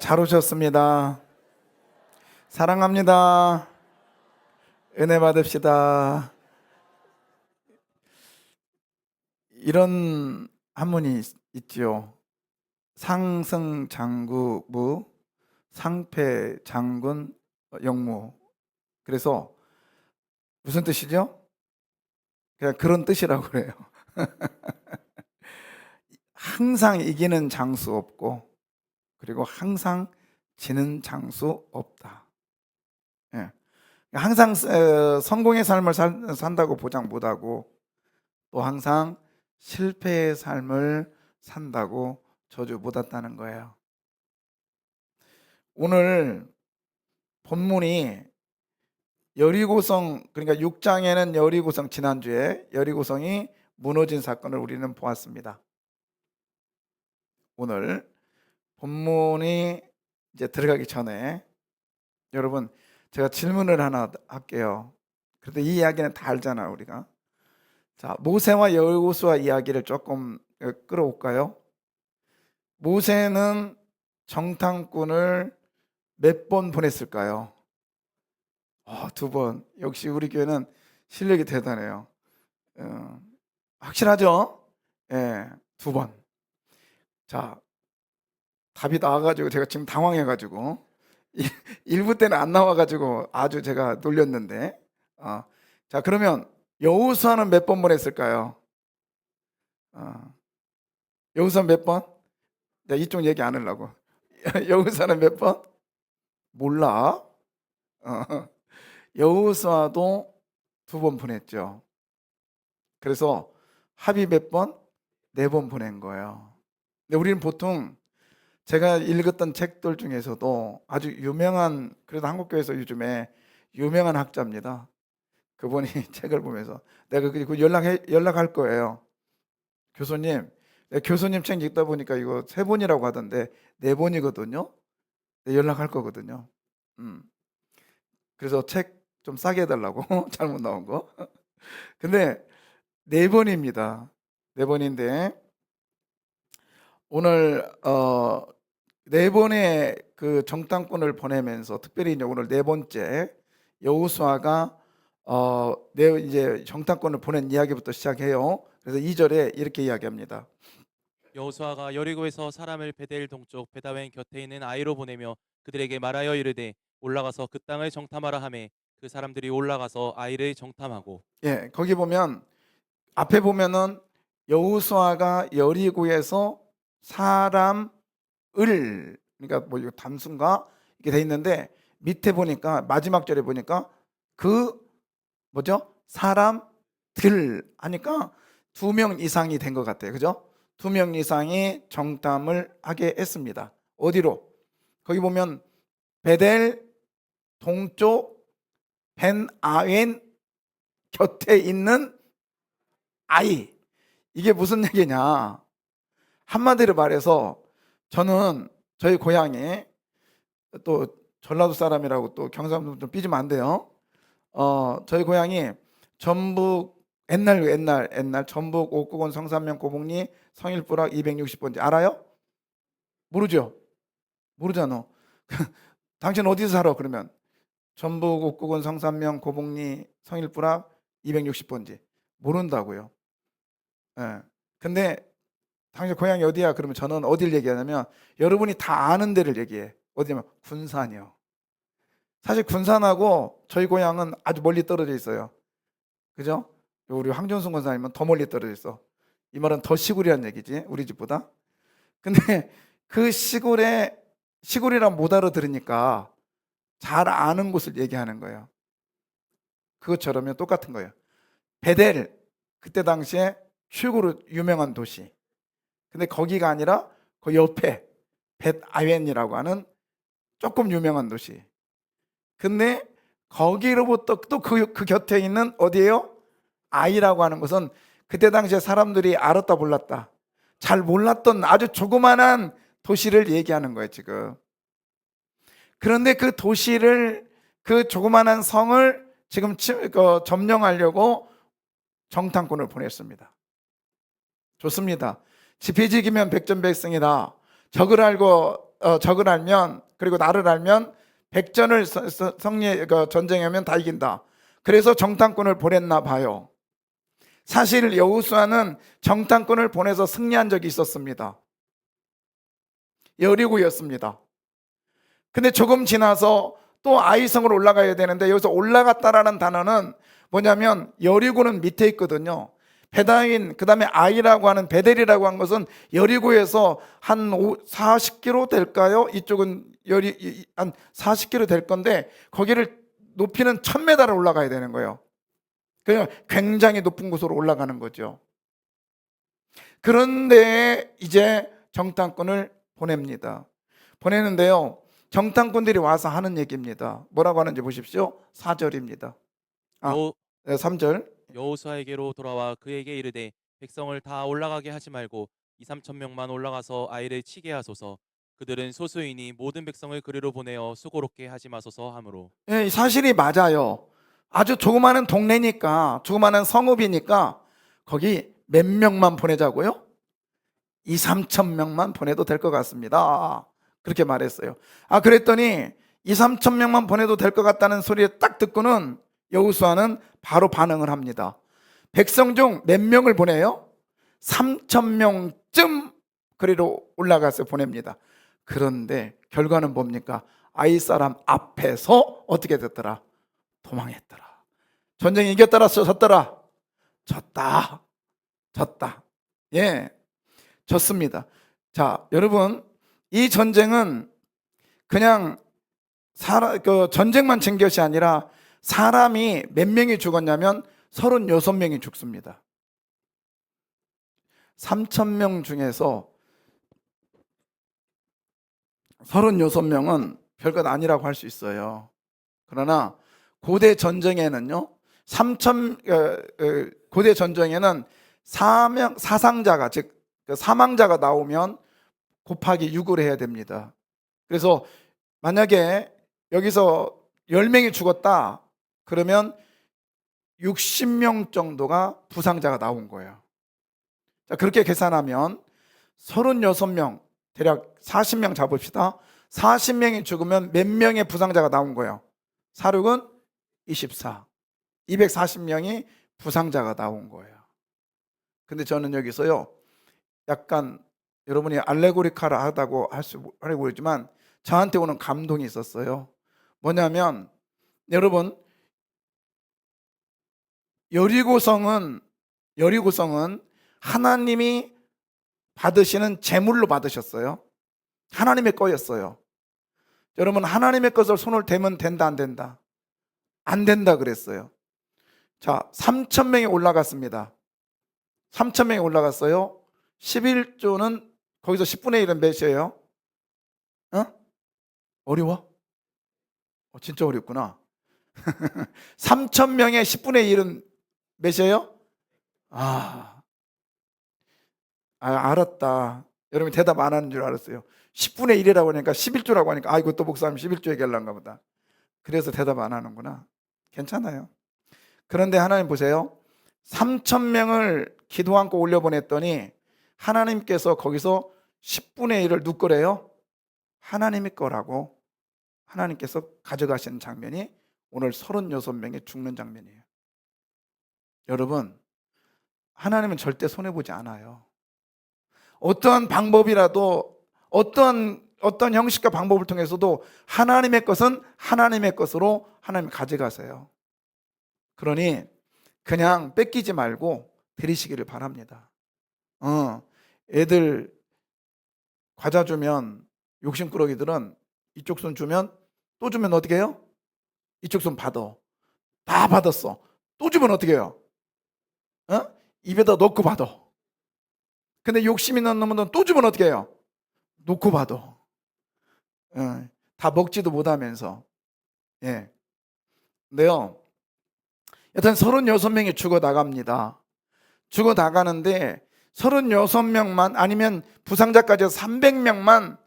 잘 오셨습니다. 사랑합니다. 은혜 받읍시다. 이런 한문이 있지요. 상승장구무, 상패장군 영무. 그래서 무슨 뜻이죠? 그냥 그런 뜻이라고 그래요. 항상 이기는 장수 없고, 그리고 항상 지는 장수 없다. 예. 항상 성공의 삶을 산다고 보장 못하고, 또 항상 실패의 삶을 산다고 저주 못했다는 거예요. 오늘 본문이 여리고성, 그러니까 6장에는 여리고성, 지난주에 여리고성이 무너진 사건을 우리는 보았습니다. 오늘 본문이 이제 들어가기 전에 여러분, 제가 질문을 하나 할게요. 그래도 이 이야기는 다 알잖아요, 우리가. 자, 모세와 여호수아 이야기를 조금 끌어올까요? 모세는 정탐꾼을 몇 번 보냈을까요? 2번. 역시 우리 교회는 실력이 대단해요. 확실하죠? 예, 2번. 자, 답이 나와가지고 제가 지금 당황해가지고 1부 때는 안 나와가지고 아주 제가 놀렸는데, 자, 그러면 여호수아는 몇 번 보냈을까요? 여호수아 몇 번? 내가 이쪽 얘기 안 하려고. 여호수아는 몇 번? 몰라. 여호수아도 2번 보냈죠. 그래서 합이 몇 번? 4번 보낸 거예요. 근데 우리는 보통 제가 읽었던 책들 중에서도 아주 유명한, 그래도 한국교회에서 요즘에 유명한 학자입니다. 그분이 책을 보면서 내가 그 연락할 거예요. 교수님, 교수님 책 읽다 보니까 이거 3번이라고 하던데 4번이거든요. 연락할 거거든요. 그래서 책 좀 싸게 해달라고. 잘못 나온 거. 근데 4번입니다. 4번인데 오늘 4번의 그 정탐꾼을 보내면서 특별히 이제 오늘 4번째 여호수아가 이제 정탐꾼을 보낸 이야기부터 시작해요. 그래서 2절에 이렇게 이야기합니다. 여호수아가 여리고에서 사람을 베델 동쪽 베다웬 곁에 있는 아이로 보내며 그들에게 말하여 이르되 올라가서 그 땅을 정탐하라 하매 그 사람들이 올라가서 아이를 정탐하고. 예, 거기 보면 앞에 보면은 여호수아가 여리고에서 사람을, 그러니까 뭐 이거 단순가 이렇게 돼 있는데 밑에 보니까 마지막 절에 보니까 그 뭐죠? 사람들 하니까 2명 이상이 된 것 같아요. 그죠? 2명 이상이 정탐을 하게 했습니다. 어디로? 거기 보면 베델 동쪽 벤 아웬 곁에 있는 아이. 이게 무슨 얘기냐? 한마디로 말해서 저는 저희 고향이 또 전라도 사람이라고 또 경상도 좀 삐지면 안 돼요. 저희 고향이 전북 옛날 전북 옥구군 성산면 고봉리 성일부락 260번지 알아요? 모르죠? 모르잖아. 당신 어디서 살아 그러면? 전북 옥구군 성산면 고봉리 성일부락 260번지 모른다고요. 예. 근데 당신 고향이 어디야? 그러면 저는 어디를 얘기하냐면 여러분이 다 아는 데를 얘기해. 어디냐면 군산이요. 사실 군산하고 저희 고향은 아주 멀리 떨어져 있어요. 그죠? 우리 황준순 권사님은 더 멀리 떨어져 있어. 이 말은 더 시골이란 얘기지, 우리 집보다. 근데 그 시골이란 못 알아들으니까 잘 아는 곳을 얘기하는 거예요. 그것처럼 똑같은 거예요. 베델, 그때 당시에 최고로 유명한 도시. 근데 거기가 아니라 그 옆에 벳아웬이라고 하는 조금 유명한 도시. 근데 거기로부터 또 그 곁에 있는 어디예요? 아이라고 하는 것은 그때 당시에 사람들이 알았다 몰랐다 잘 몰랐던 아주 조그만한 도시를 얘기하는 거예요 지금. 그런데 그 도시를, 그 조그만한 성을 지금 점령하려고 정탐꾼을 보냈습니다. 좋습니다. 지피지기면 백전백승이다. 적을 알고 적을 알면 그리고 나를 알면 백전을 전쟁하면 다 이긴다. 그래서 정탐꾼을 보냈나 봐요. 사실 여호수아는 정탐꾼을 보내서 승리한 적이 있었습니다. 여리고였습니다. 근데 조금 지나서 또 아이성으로 올라가야 되는데 여기서 올라갔다라는 단어는 뭐냐면 여리고는 밑에 있거든요. 베다인 그다음에 아이라고 하는 베델이라고 한 것은 여리고에서 한 40km 될까요? 이쪽은 한 40km 될 건데 거기를 높이는 1000m를 올라가야 되는 거예요. 그냥 굉장히 높은 곳으로 올라가는 거죠. 그런데 이제 정탐꾼을 보냅니다. 보내는데요. 정탐꾼들이 와서 하는 얘기입니다. 뭐라고 하는지 보십시오. 4절입니다. 여 3절. 여호수아에게로 돌아와 그에게 이르되 백성을 다 올라가게 하지 말고 2, 3천 명만 올라가서 아이를 치게 하소서. 그들은 소수이니 모든 백성을 그리로 보내어 수고롭게 하지 마소서 하므로. 예, 사실이 맞아요. 아주 조그마한 동네니까, 조그마한 성읍이니까 거기 몇 명만 보내자고요? 2, 3천 명만 보내도 될 것 같습니다. 그렇게 말했어요. 그랬더니 2, 3천 명만 보내도 될 것 같다는 소리에 딱 듣고는 여호수아는 바로 반응을 합니다. 백성 중 몇 명을 보내요? 3천 명쯤 그리로 올라가서 보냅니다. 그런데 결과는 뭡니까? 아이 사람 앞에서 어떻게 됐더라? 도망했더라. 전쟁 이겼더라, 졌더라? 졌다. 예, 졌습니다. 자, 여러분, 이 전쟁은 그냥 전쟁만 진 것이 아니라 사람이 몇 명이 죽었냐면 36명이 죽습니다. 3,000명 중에서 36명은 별것 아니라고 할 수 있어요. 그러나 고대 전쟁에는요, 고대 전쟁에는 사상자가, 즉 사망자가 나오면 곱하기 6을 해야 됩니다. 그래서 만약에 여기서 10명이 죽었다 그러면 60명 정도가 부상자가 나온 거예요. 자, 그렇게 계산하면 36명, 대략 40명 잡읍시다. 40명이 죽으면 몇 명의 부상자가 나온 거예요? 4, 6은 24. 240명이 부상자가 나온 거예요. 근데 저는 여기서요, 약간 여러분이 알레고리카라하다고 하려고 그러지만 저한테 오는 감동이 있었어요. 뭐냐면 여러분, 여리고성은 하나님이 받으시는 제물로 받으셨어요. 하나님의 거였어요. 여러분, 하나님의 것을 손을 대면 된다, 안 된다? 안 된다 그랬어요. 자, 3,000명이 올라갔습니다. 3,000명이 올라갔어요. 11조는 거기서 10분의 1은 몇이에요? 어려워? 진짜 어렵구나. 3,000명의 10분의 1은 몇이에요? 알았다. 여러분 대답 안 하는 줄 알았어요. 10분의 1이라고 하니까 11조라고 하니까 아이고 또 목사님 11조 얘기하려는가 보다. 그래서 대답 안 하는구나. 괜찮아요. 그런데 하나님 보세요. 3,000명을 기도 안고 올려보냈더니 하나님께서 거기서 10분의 1을 누구 거래요? 하나님의 거라고 하나님께서 가져가시는 장면이 오늘 36명이 죽는 장면이에요. 여러분, 하나님은 절대 손해보지 않아요. 어떠한 방법이라도 어떤 형식과 방법을 통해서도 하나님의 것은 하나님의 것으로 하나님 가져가세요. 그러니 그냥 뺏기지 말고 드리시기를 바랍니다. 애들 과자 주면 욕심꾸러기들은 이쪽 손 주면 또 주면 어떻게 해요? 이쪽 손 받아. 다 받았어. 또 주면 어떻게 해요? 입에다 넣고 받아. 근데 욕심 있는 놈은 또 주면 어떻게 해요? 놓고 받아. 다 먹지도 못하면서. 예. 근데요, 여튼 36명이 죽어 나갑니다. 죽어 나가는데 36명만 아니면 부상자까지 300명만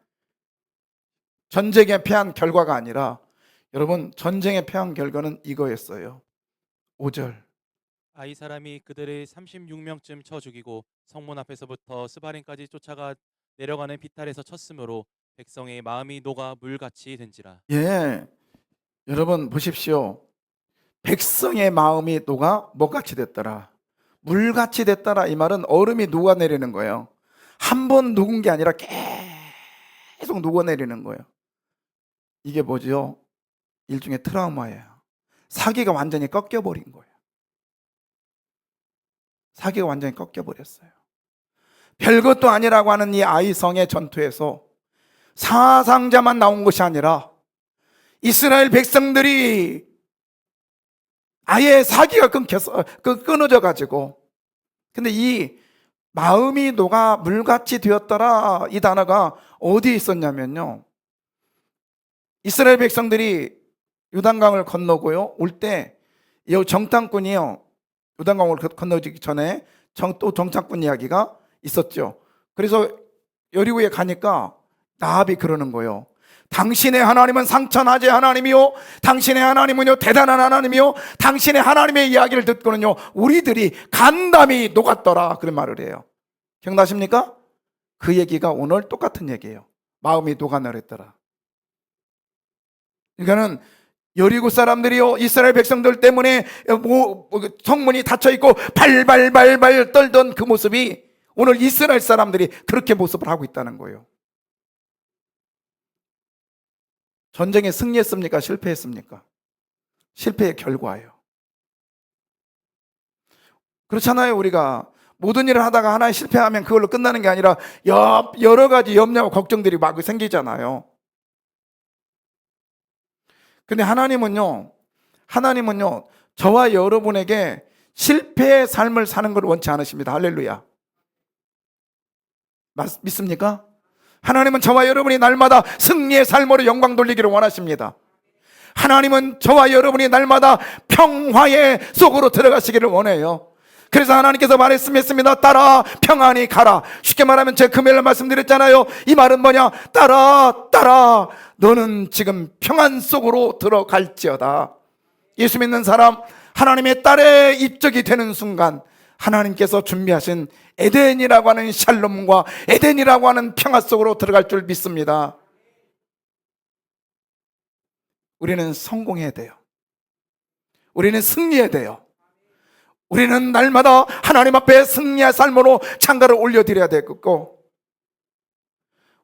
전쟁에 패한 결과가 아니라 여러분 전쟁에 패한 결과는 이거였어요. 5절. 아이 사람이 그들을 36명쯤 쳐 죽이고 성문 앞에서부터 스바림까지 쫓아가 내려가는 비탈에서 쳤으므로 백성의 마음이 녹아 물같이 된지라. 예, 여러분 보십시오. 백성의 마음이 녹아 뭐같이 됐더라. 물같이 됐더라. 이 말은 얼음이 녹아내리는 거예요. 한 번 녹은 게 아니라 계속 녹아내리는 거예요. 이게 뭐죠? 일종의 트라우마예요. 사기가 완전히 꺾여버린 거예요. 사기가 완전히 꺾여버렸어요. 별것도 아니라고 하는 이 아이성의 전투에서 사상자만 나온 것이 아니라 이스라엘 백성들이 아예 사기가 끊어져 가지고, 근데 이 마음이 녹아 물같이 되었더라, 이 단어가 어디에 있었냐면요, 이스라엘 백성들이 요단강을 건너고요, 올 때 정탐꾼이요, 요단강을 건너기 전에 또 정탐꾼 이야기가 있었죠. 그래서 여리고에 가니까 나합이 그러는 거예요. 당신의 하나님은 상천하제 하나님이요, 당신의 하나님은요 대단한 하나님이요, 당신의 하나님의 이야기를 듣고는요 우리들이 간담이 녹았더라, 그런 말을 해요. 기억나십니까? 그 얘기가 오늘 똑같은 얘기예요. 마음이 녹아내렸더라. 그러니까는 여리고 사람들이요 이스라엘 백성들 때문에 성문이 닫혀있고 발발발발 떨던 그 모습이 오늘 이스라엘 사람들이 그렇게 모습을 하고 있다는 거예요. 전쟁에 승리했습니까? 실패했습니까? 실패의 결과예요. 그렇잖아요. 우리가 모든 일을 하다가 하나에 실패하면 그걸로 끝나는 게 아니라 여러 가지 염려와 걱정들이 막 생기잖아요. 근데 하나님은요 저와 여러분에게 실패의 삶을 사는 걸 원치 않으십니다. 할렐루야. 믿습니까? 하나님은 저와 여러분이 날마다 승리의 삶으로 영광 돌리기를 원하십니다. 하나님은 저와 여러분이 날마다 평화의 속으로 들어가시기를 원해요. 그래서 하나님께서 말씀했습니다. 따라 평안히 가라. 쉽게 말하면 제가 금요일에 말씀드렸잖아요. 이 말은 뭐냐? 따라 너는 지금 평안 속으로 들어갈지어다. 예수 믿는 사람, 하나님의 딸의 입적이 되는 순간 하나님께서 준비하신 에덴이라고 하는 샬롬과 에덴이라고 하는 평화 속으로 들어갈 줄 믿습니다. 우리는 성공해야 돼요. 우리는 승리해야 돼요. 우리는 날마다 하나님 앞에 승리의 삶으로 찬가를 올려드려야 되겠고,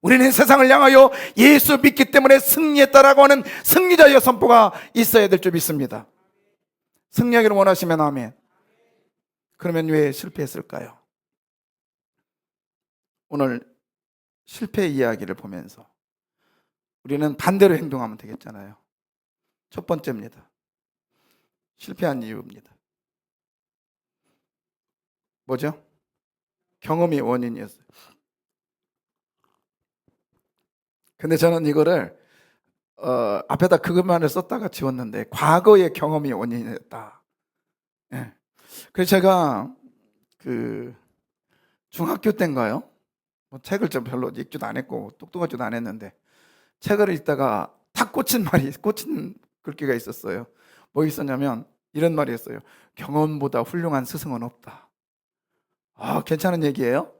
우리는 세상을 향하여 예수 믿기 때문에 승리했다라고 하는 승리자의 선포가 있어야 될 줄 믿습니다. 승리하기를 원하시면 아멘. 그러면 왜 실패했을까요? 오늘 실패 이야기를 보면서 우리는 반대로 행동하면 되겠잖아요. 첫 번째입니다. 실패한 이유입니다. 뭐죠? 경험이 원인이었어요. 근데 저는 이거를 앞에다 그것만을 썼다가 지웠는데, 과거의 경험이 원인이었다. 예. 그래서 제가 중학교 때인가요? 책을 좀 별로 읽지도 안 했고 똑똑하지도 않았는데, 책을 읽다가 탁 꽂힌 글귀가 있었어요. 뭐 있었냐면 이런 말이었어요. 경험보다 훌륭한 스승은 없다. 괜찮은 얘기예요.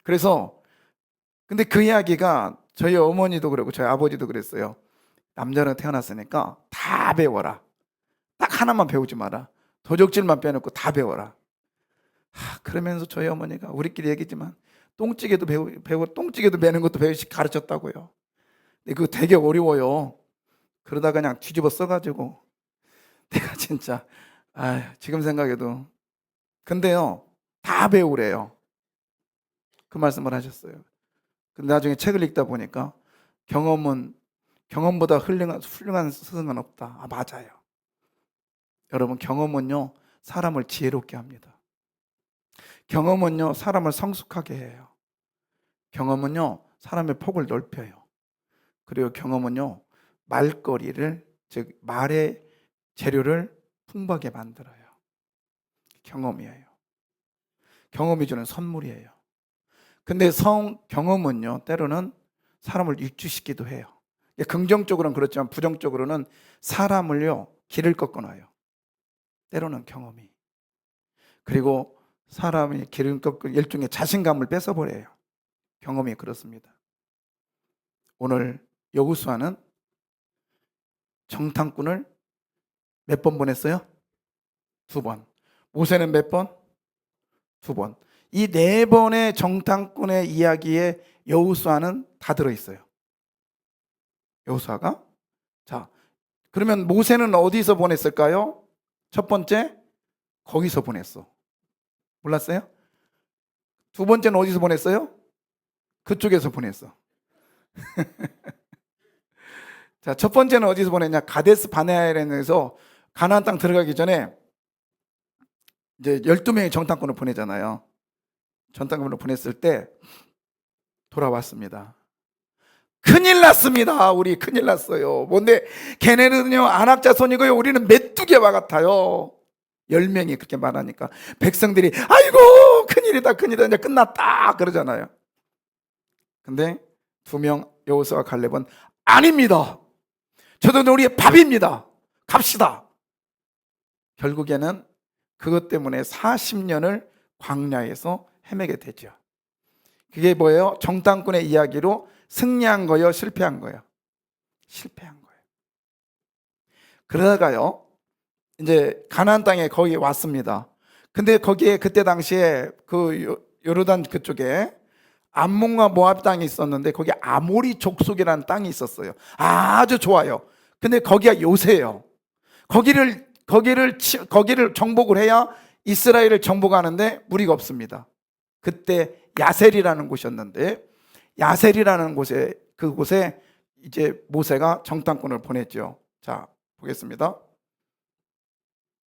그래서 근데 그 이야기가 저희 어머니도 그러고 저희 아버지도 그랬어요. 남자로 태어났으니까 다 배워라. 딱 하나만 배우지 마라. 도적질만 빼놓고 다 배워라. 그러면서 저희 어머니가 우리끼리 얘기지만 똥찌개도 똥찌개도 매는 것도 배우시 가르쳤다고요. 근데 그거 되게 어려워요. 그러다가 그냥 뒤집어 써가지고 내가 진짜 지금 생각해도. 근데요 다 배우래요. 그 말씀을 하셨어요. 근데 나중에 책을 읽다 보니까 경험보다 훌륭한 스승은 없다. 맞아요. 여러분, 경험은요 사람을 지혜롭게 합니다. 경험은요 사람을 성숙하게 해요. 경험은요 사람의 폭을 넓혀요. 그리고 경험은요 말거리를, 즉 말의 재료를 풍부하게 만들어요. 경험이에요. 경험이 주는 선물이에요. 근데 경험은요 때로는 사람을 육주시키기도 해요. 긍정적으로는 그렇지만 부정적으로는 사람을요 길을 꺾어놔요. 때로는 경험이. 그리고 사람이 길을 꺾고 일종의 자신감을 뺏어버려요. 경험이 그렇습니다. 오늘 여호수아는 정탐꾼을 몇 번 보냈어요? 2번. 모세는 몇 번? 2번. 이 4번의 정탐꾼의 이야기에 여호수아는 다 들어있어요. 여호수아가. 자, 그러면 모세는 어디서 보냈을까요? 첫 번째, 거기서 보냈어. 몰랐어요? 2번째는 어디서 보냈어요? 그쪽에서 보냈어. 자, 첫 번째는 어디서 보냈냐? 가데스 바네아에서 가나안 땅 들어가기 전에 이제 12명의 정탐꾼을 보내잖아요. 정탐꾼을 보냈을 때 돌아왔습니다. 큰일 났습니다. 우리 큰일 났어요. 뭔데? 걔네는요 안악자손이고요, 우리는 메뚜기와 같아요. 10명이 그렇게 말하니까 백성들이 아이고 큰일이다 큰일이다 이제 끝났다 그러잖아요. 근데 2명 여호수아와 갈렙은 아닙니다. 저도 우리의 밥입니다. 갑시다. 결국에는 그것 때문에 40년을 광야에서 헤매게 되죠. 그게 뭐예요? 정탐꾼의 이야기로 승리한 거요, 실패한 거요? 실패한 거예요. 그러다가요 이제 가나안 땅에 거기 왔습니다. 근데 거기에 그때 당시에 그 요르단 그쪽에 암몬과 모압 땅이 있었는데 거기 아모리 족속이라는 땅이 있었어요. 아주 좋아요. 근데 거기가 요새예요. 거기를 정복을 해야 이스라엘을 정복하는데 무리가 없습니다. 그때 야셀이라는 곳이었는데 야셀이라는 곳에 그곳에 이제 모세가 정탐꾼을 보냈죠. 자, 보겠습니다.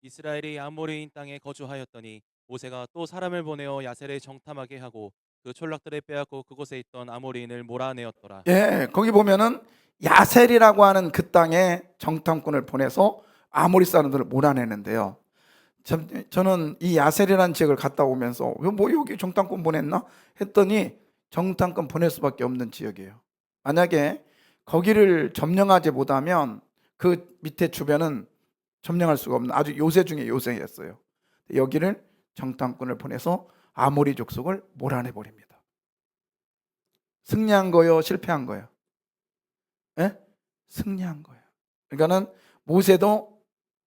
이스라엘이 아모리인 땅에 거주하였더니 모세가 또 사람을 보내어 야셀을 정탐하게 하고 그 촌락들을 빼앗고 그곳에 있던 아모리인을 몰아내었더라. 예, 거기 보면은 야셀이라고 하는 그 땅에 정탐꾼을 보내서 아모리 사람들을 몰아내는데요. 저는 이 야셀이라는 지역을 갔다 오면서 뭐 여기 정탐꾼 보냈나 했더니 정탐꾼 보낼 수밖에 없는 지역이에요. 만약에 거기를 점령하지 못하면 그 밑에 주변은 점령할 수가 없는 아주 요새 중에 요새였어요. 여기를 정탐꾼을 보내서 아모리 족속을 몰아내 버립니다. 승리한 거요, 실패한 거요? 예? 승리한 거예요. 그러니까는 모세도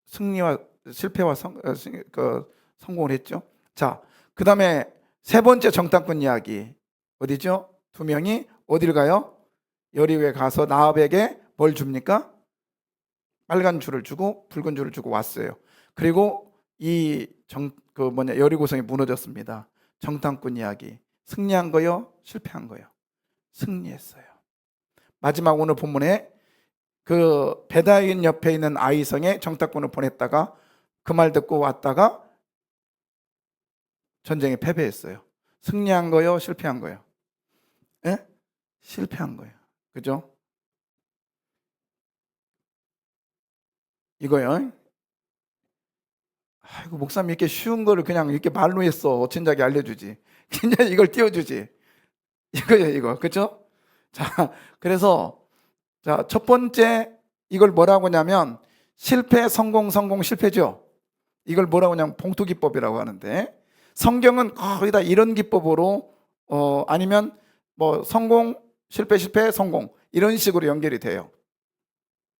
승리와 실패와 성공을 했죠. 자, 그 다음에 세 번째 정탐꾼 이야기 어디죠? 2명이 어디를 가요? 여리고에 가서 나압에게 뭘 줍니까? 빨간 줄을 주고 붉은 줄을 주고 왔어요. 그리고 여리고성이 무너졌습니다. 정탐꾼 이야기 승리한 거요, 실패한 거요? 승리했어요. 마지막 오늘 본문에 그 베다인 옆에 있는 아이성에 정탐꾼을 보냈다가 그 말 듣고 왔다가 전쟁에 패배했어요. 승리한 거요, 실패한 거요? 예? 실패한 거예요. 그죠? 이거요. 아이고, 목사님 이렇게 쉬운 거를 그냥 이렇게 말로 했어. 진작에 알려주지. 그냥 이걸 띄워주지. 이거예요, 이거. 그죠? 자, 그래서 자, 첫 번째 이걸 뭐라고 하냐면 실패, 성공, 성공, 실패죠. 이걸 뭐라고 하냐면 봉투기법이라고 하는데 성경은 거의 다 이런 기법으로 아니면 뭐 성공, 실패, 실패, 성공 이런 식으로 연결이 돼요.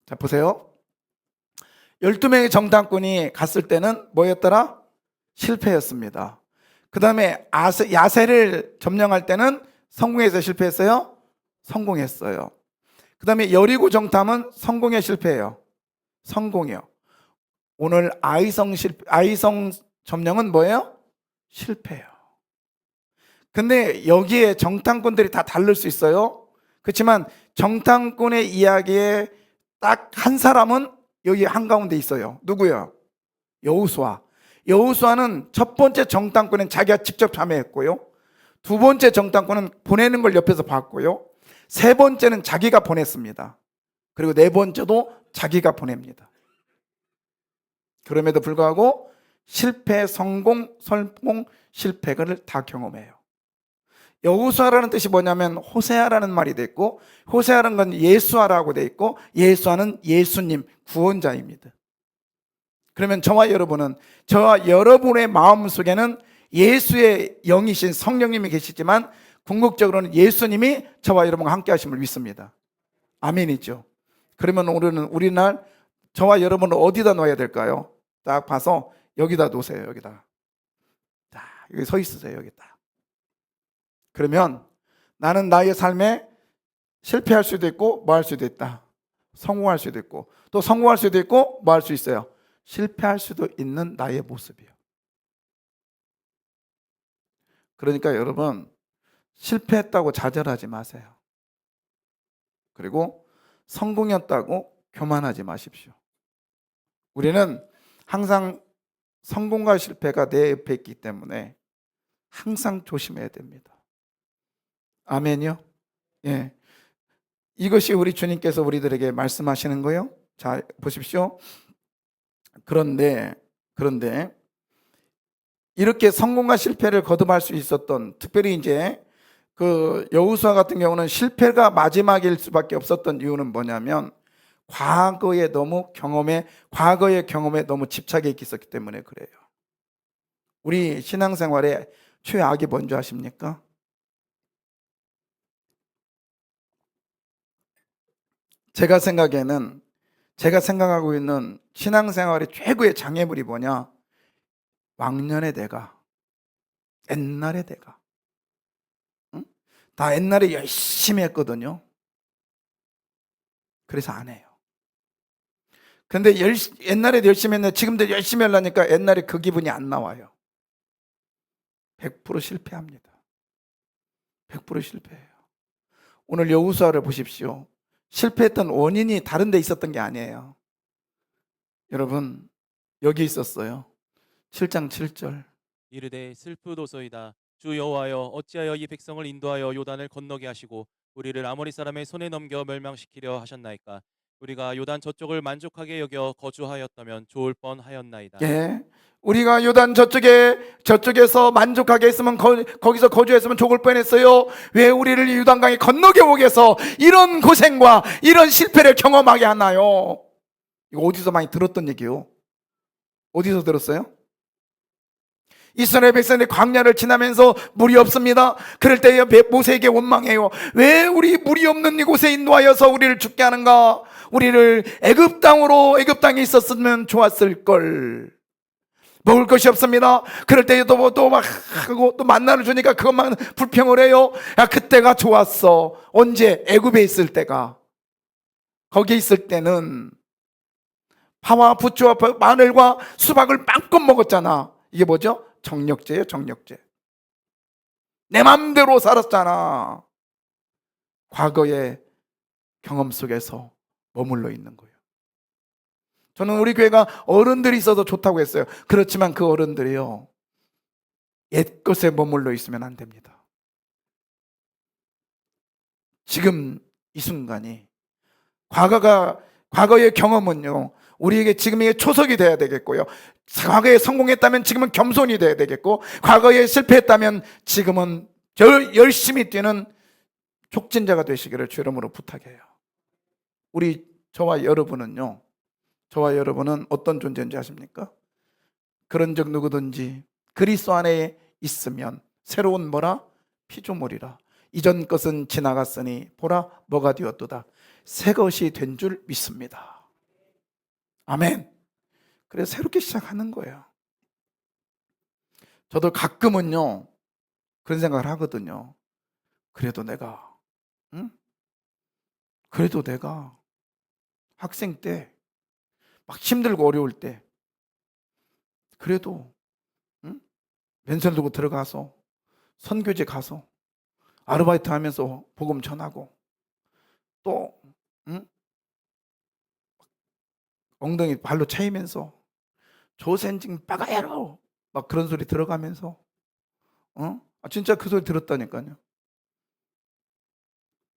자, 보세요. 12명의 정탐꾼이 갔을 때는 뭐였더라? 실패였습니다. 그 다음에 야셀을 점령할 때는 성공해서 실패했어요? 성공했어요. 그 다음에 여리고 정탐은 성공에 실패해요? 성공이요. 오늘 아이성 점령은 뭐예요? 실패예요. 근데 여기에 정탐꾼들이 다 다를 수 있어요. 그렇지만 정탐꾼의 이야기에 딱 한 사람은 여기 한가운데 있어요. 누구요? 여호수아. 여호수아는 첫 번째 정탐꾼은 자기가 직접 참여했고요. 2번째 정탐꾼은 보내는 걸 옆에서 봤고요. 3번째는 자기가 보냈습니다. 그리고 4번째도 자기가 보냅니다. 그럼에도 불구하고 실패, 성공, 실패를 다 경험해요. 여호수아라는 뜻이 뭐냐면 호세아라는 말이 돼 있고, 호세아라는 건 예수아라고 돼 있고, 예수아는 예수님, 구원자입니다. 그러면 저와 여러분의 마음속에는 예수의 영이신 성령님이 계시지만 궁극적으로는 예수님이 저와 여러분과 함께 하심을 믿습니다. 아멘이죠. 그러면 우리날 저와 여러분은 어디다 놓아야 될까요? 딱 봐서 여기다 놓으세요. 여기다. 자, 여기 서 있으세요. 여기다. 그러면 나는 나의 삶에 실패할 수도 있고 뭐 할 수도 있다. 성공할 수도 있고 또 성공할 수도 있고 뭐 할 수 있어요. 실패할 수도 있는 나의 모습이요. 그러니까 여러분 실패했다고 좌절하지 마세요. 그리고 성공했다고 교만하지 마십시오. 우리는 항상 성공과 실패가 내 옆에 있기 때문에 항상 조심해야 됩니다. 아멘이요? 예. 이것이 우리 주님께서 우리들에게 말씀하시는 거예요. 자, 보십시오. 그런데 이렇게 성공과 실패를 거듭할 수 있었던, 특별히 이제 그 여호수아 같은 경우는 실패가 마지막일 수밖에 없었던 이유는 뭐냐면 과거의 경험에 너무 집착해 있었기 때문에 그래요. 우리 신앙생활에 최악이 뭔지 아십니까? 제가 생각하고 있는 신앙생활의 최고의 장애물이 뭐냐? 왕년의 내가, 옛날의 내가, 응? 다 옛날에 열심히 했거든요. 그래서 안 해요. 근데 옛날에 열심히 했는데 지금도 열심히 하려니까 옛날에 그 기분이 안 나와요. 100% 실패합니다. 100% 실패해요. 오늘 여호수아를 보십시오. 실패했던 원인이 다른 데 있었던 게 아니에요. 여러분, 여기 있었어요. 7장 7절. 이르되 슬프도소이다. 주 여호와여 어찌하여 이 백성을 인도하여 요단을 건너게 하시고 우리를 아모리 사람의 손에 넘겨 멸망시키려 하셨나이까. 우리가 요단 저쪽을 만족하게 여겨 거주하였다면 좋을 뻔하였나이다. 예. 우리가 요단 저쪽에서 만족하게 했으면 거기서 거주했으면 좋을 뻔했어요. 왜 우리를 요단강에 건너게 오게 해서 이런 고생과 이런 실패를 경험하게 하나요? 이거 어디서 많이 들었던 얘기요? 어디서 들었어요? 이스라엘 백성들이 광야를 지나면서 물이 없습니다. 그럴 때 모세에게 원망해요. 왜 우리 물이 없는 이곳에 인도하여서 우리를 죽게 하는가? 우리를 애굽 땅에 있었으면 좋았을 걸. 먹을 것이 없습니다. 그럴 때 또 막 하고 또 만나를 주니까 그것만 불평을 해요. 야, 그때가 좋았어. 언제? 애굽에 있을 때가. 거기 있을 때는 파와 부추와 마늘과 수박을 마음껏 먹었잖아. 이게 뭐죠? 정력제예요, 정력제. 내 맘대로 살았잖아. 과거의 경험 속에서 머물러 있는 거예요. 저는 우리 교회가 어른들이 있어서 좋다고 했어요. 그렇지만 그 어른들이요, 옛것에 머물러 있으면 안 됩니다. 지금 이 순간이, 과거의 경험은요, 우리에게 지금의 초석이 돼야 되겠고요. 과거에 성공했다면 지금은 겸손이 돼야 되겠고, 과거에 실패했다면 지금은 열심히 뛰는 촉진자가 되시기를 주 이름으로 부탁해요. 저와 여러분은 어떤 존재인지 아십니까? 그런즉 누구든지 그리스도 안에 있으면 새로운 뭐라? 피조물이라. 이전 것은 지나갔으니 보라 뭐가 되었도다. 새 것이 된 줄 믿습니다. 아멘. 그래서 새롭게 시작하는 거예요. 저도 가끔은요 그런 생각을 하거든요. 그래도 내가 학생 때 막 힘들고 어려울 때 그래도 맨손 들고 들어가서 선교제 가서 아르바이트 하면서 복음 전하고 또 엉덩이 발로 차이면서 조센징 빠가야로 막 그런 소리 들어가면서 진짜 그 소리 들었다니까요.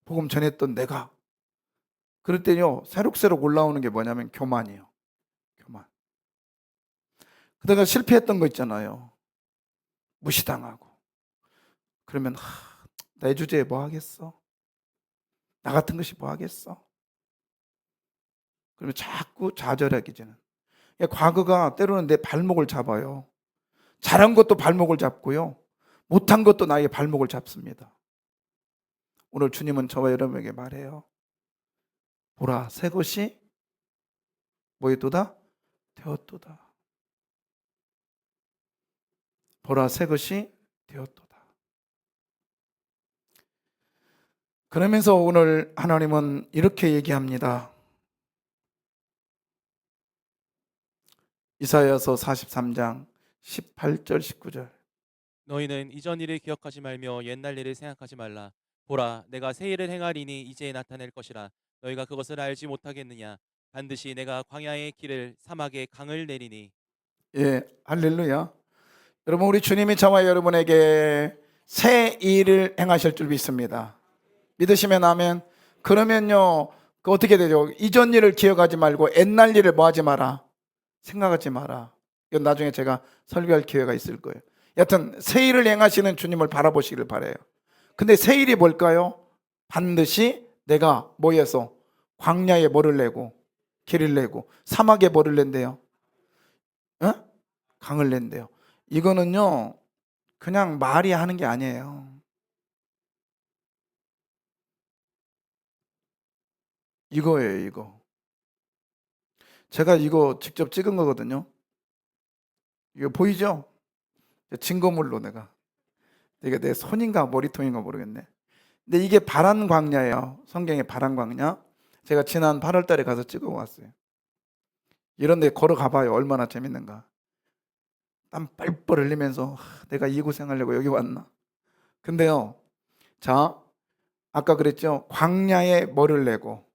복음 전했던 내가. 그럴 때요 새록새록 올라오는 게 뭐냐면 교만이에요. 교만. 그다가 실패했던 거 있잖아요. 무시당하고. 그러면 내 주제에 뭐 하겠어? 나 같은 것이 뭐 하겠어? 그러면 자꾸 좌절하게 되는. 과거가 때로는 내 발목을 잡아요. 잘한 것도 발목을 잡고요. 못한 것도 나의 발목을 잡습니다. 오늘 주님은 저와 여러분에게 말해요. 보라 새 것이 뭐였도다? 되었도다. 보라 새 것이 되었도다. 그러면서 오늘 하나님은 이렇게 얘기합니다. 이사야서 43장 18절 19절. 너희는 이전 일을 기억하지 말며 옛날 일을 생각하지 말라. 보라, 내가 새 일을 행하리니 이제 나타낼 것이라. 너희가 그것을 알지 못하겠느냐? 반드시 내가 광야의 길을 사막에 강을 내리니. 예, 할렐루야. 여러분, 우리 주님이 저와 여러분에게 새 일을 행하실 줄 믿습니다. 믿으시면 아멘. 그러면요, 그 어떻게 되죠? 이전 일을 기억하지 말고 옛날 일을 뭐 하지 마라? 생각하지 마라. 이건 나중에 제가 설교할 기회가 있을 거예요. 여하튼 새 일을 행하시는 주님을 바라보시기를 바라요. 근데 새 일이 뭘까요? 반드시 내가 뭐해서 광야에 뭐를 내고 길을 내고 사막에 뭐를 낸대요? 어? 강을 낸대요. 이거는요, 그냥 말이 하는 게 아니에요. 이거예요, 이거. 제가 이거 직접 찍은 거거든요. 이거 보이죠? 증거물로 내가. 이게 내 손인가 머리통인가 모르겠네. 근데 이게 바란 광야예요. 성경의 바란 광야. 제가 지난 8월 달에 가서 찍어 왔어요. 이런 데 걸어가 봐요. 얼마나 재밌는가. 땀 뻘뻘 흘리면서 내가 이 고생하려고 여기 왔나. 근데요, 자, 아까 그랬죠. 광야에 뭐를 내고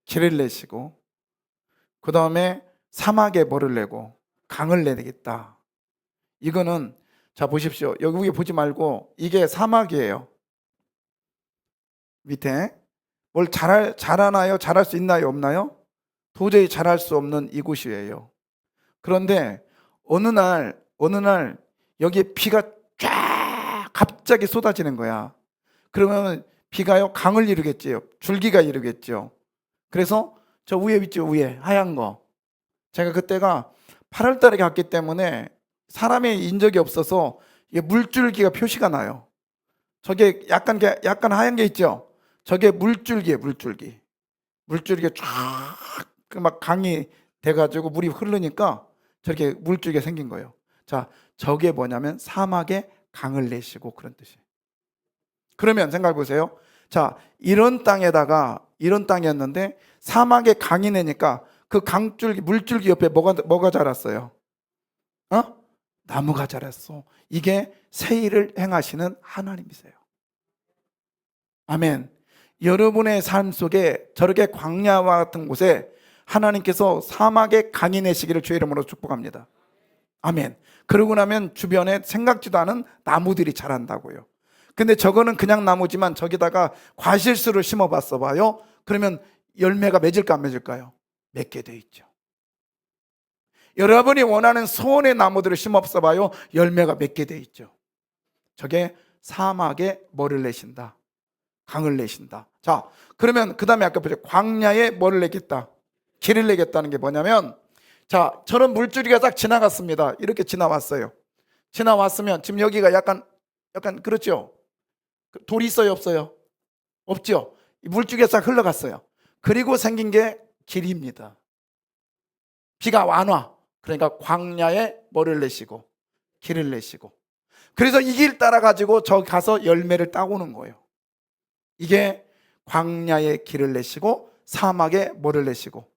길을 내시고, 그 다음에 사막에 뭐를 내고 강을 내겠다. 이거는 자 보십시오. 여기 위에 보지 말고 이게 사막이에요. 밑에 뭘 잘하나요? 잘할 수 있나요? 없나요? 도저히 잘할 수 없는 이곳이에요. 그런데 어느 날 여기에 비가 쫙 갑자기 쏟아지는 거야. 그러면 비가요 강을 이루겠지요. 줄기가 이루겠죠. 그래서 저 위에 있죠. 위에 하얀 거. 제가 그때가 8월 달에 갔기 때문에 사람의 인적이 없어서 이게 물줄기가 표시가 나요. 저게 약간 하얀 게 있죠. 저게 물줄기예요. 물줄기가 쫙 막 강이 돼가지고 물이 흐르니까 저렇게 물줄기가 생긴 거예요. 자, 저게 뭐냐면 사막에 강을 내시고 그런 뜻이에요. 그러면 생각해 보세요. 자, 이런 땅이었는데 사막에 강이 내니까 그 강줄기, 물줄기 옆에 뭐가 자랐어요? 나무가 자랐어. 이게 새 일을 행하시는 하나님이세요. 아멘. 여러분의 삶 속에 저렇게 광야와 같은 곳에 하나님께서 사막에 강이 내시기를 주의 이름으로 축복합니다. 아멘. 그러고 나면 주변에 생각지도 않은 나무들이 자란다고요. 근데 저거는 그냥 나무지만 저기다가 과실수를 심어봤어 봐요. 그러면 열매가 맺을까 안 맺을까요? 맺게 돼 있죠. 여러분이 원하는 소원의 나무들을 심어봤어 봐요. 열매가 맺게 돼 있죠. 저게 사막에 뭐를 내신다? 강을 내신다. 자, 그러면 그 다음에 아까 보죠. 광야에 뭐를 내겠다? 길을 내겠다는 게 뭐냐면, 자, 저런 물줄기가 딱 지나갔습니다. 이렇게 지나왔어요. 지나왔으면 지금 여기가 약간 그렇죠? 돌이 있어요, 없어요? 없죠? 물줄기가 싹 흘러갔어요. 그리고 생긴 게 길입니다. 비가 안 와. 그러니까 광야에 뭐를 내시고 길을 내시고, 그래서 이 길 따라 가지고 저 가서 열매를 따오는 거예요. 이게 광야에 길을 내시고 사막에 뭐를 내시고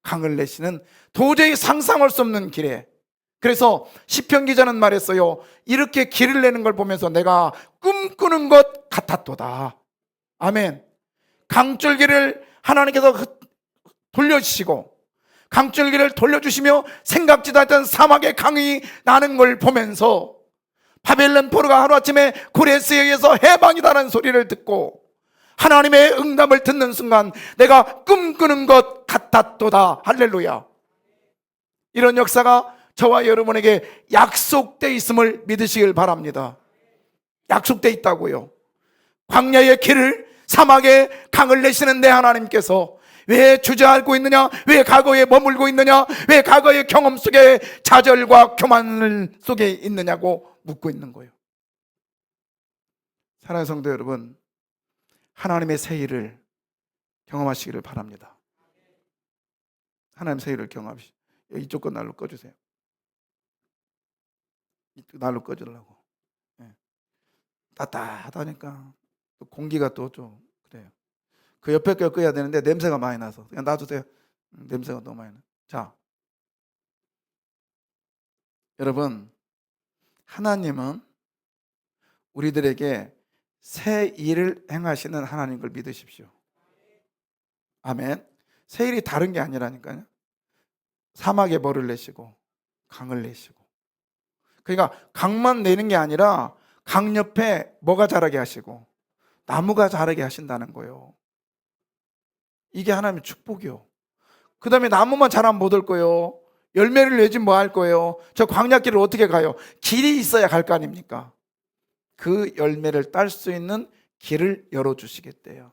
강을 내시는 도저히 상상할 수 없는 길에. 그래서 시편 기자는 말했어요. 이렇게 길을 내는 걸 보면서 내가 꿈꾸는 것 같았도다. 아멘. 강줄기를 하나님께서 돌려주시고, 강줄기를 돌려주시며 생각지도 않던 사막의 강이 나는 걸 보면서 바벨론 포로가 하루아침에 고레스에 의해서 해방이다라는 소리를 듣고 하나님의 응답을 듣는 순간 내가 꿈꾸는 것 같았도다. 할렐루야. 이런 역사가 저와 여러분에게 약속되어 있음을 믿으시길 바랍니다. 약속되어 있다고요. 광야의 길을 사막에 강을 내시는 내 하나님께서 왜 주저하고 있느냐? 왜 과거에 머물고 있느냐? 왜 과거의 경험 속에 좌절과 교만 속에 있느냐고 묻고 있는 거예요. 사랑하는 성도 여러분, 하나님의 새 일을 경험하시기를 바랍니다. 하나님 새 일을 경험하시죠. 이쪽 거 날로 꺼주세요. 이쪽 날로 꺼주려고. 예. 따뜻하니까 또 공기가 또 좀 그래요. 그 옆에 거 꺼야 되는데 냄새가 많이 나서 그냥 놔두세요. 냄새가 너무 많이 나. 자, 여러분, 하나님은 우리들에게 새 일을 행하시는 하나님 걸 믿으십시오. 아멘. 새 일이 다른 게 아니라니까요. 사막에 벌을 내시고 강을 내시고, 그러니까 강만 내는 게 아니라 강 옆에 뭐가 자라게 하시고 나무가 자라게 하신다는 거예요. 이게 하나님의 축복이요. 그 다음에 나무만 자라면 못 올 거예요. 열매를 내지 뭐 할 거예요. 저 광야길을 어떻게 가요? 길이 있어야 갈 거 아닙니까? 그 열매를 딸 수 있는 길을 열어주시겠대요.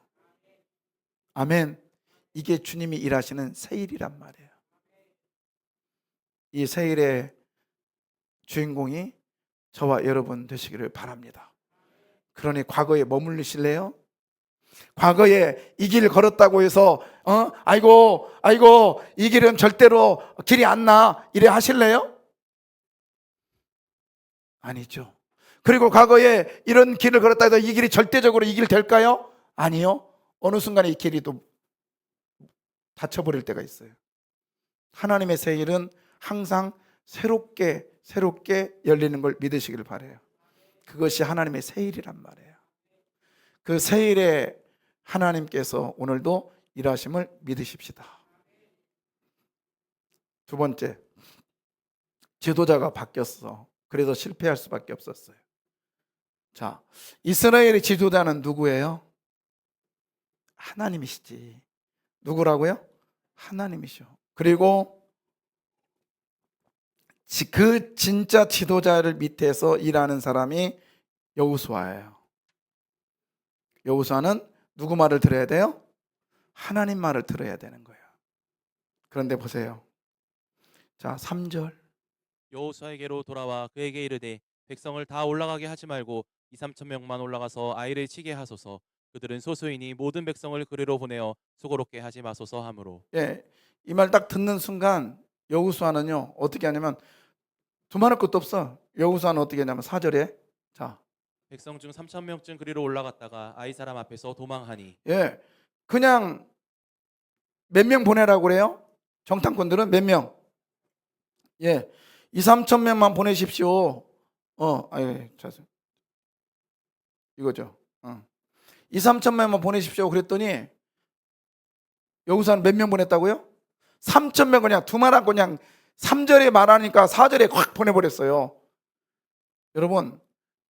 아멘. 이게 주님이 일하시는 새 일이란 말이에요. 이 새 일의 주인공이 저와 여러분 되시기를 바랍니다. 그러니 과거에 머물르실래요? 과거에 이 길을 걸었다고 해서 아이고 이 길은 절대로 길이 안 나 이래 하실래요? 아니죠. 그리고 과거에 이런 길을 걸었다 해서 이 길이 절대적으로 이 길 될까요? 아니요. 어느 순간에 이 길이 또 닫혀버릴 때가 있어요. 하나님의 새 일은 항상 새롭게 열리는 걸 믿으시길 바라요. 그것이 하나님의 새 일이란 말이에요. 그 새 일에 하나님께서 오늘도 일하심을 믿으십시다. 두 번째, 지도자가 바뀌었어. 그래서 실패할 수밖에 없었어요. 자, 이스라엘의 지도자는 누구예요? 하나님이시지. 누구라고요? 하나님이셔. 그리고 그 진짜 지도자를 밑에서 일하는 사람이 여호수아예요. 여호수아는 누구 말을 들어야 돼요? 하나님 말을 들어야 되는 거예요. 그런데 보세요. 자, 3절. 여호수아에게로 돌아와 그에게 이르되 백성을 다 올라가게 하지 말고 2, 3천 명만 올라가서 아이를 치게 하소서. 그들은 소수이니 모든 백성을 그리로 보내어 수고롭게 하지 마소서 하므로. 예, 이 말 딱 듣는 순간 여호수아는요 어떻게 하냐면 두말할 것도 없어. 여호수아는 어떻게 하냐면 4절에 자, 백성 중 3천 명쯤 그리로 올라갔다가 아이 사람 앞에서 도망하니. 예, 그냥 몇 명 보내라고 그래요? 정탐꾼들은 몇 명? 예, 2, 3천 명만 보내십시오. 이거죠. 2, 3천 명만 보내십시오. 그랬더니 여호수아는 몇 명 보냈다고요? 3천 명 그냥 두말하고 그냥 3절에 말하니까 4절에 확 보내버렸어요. 여러분,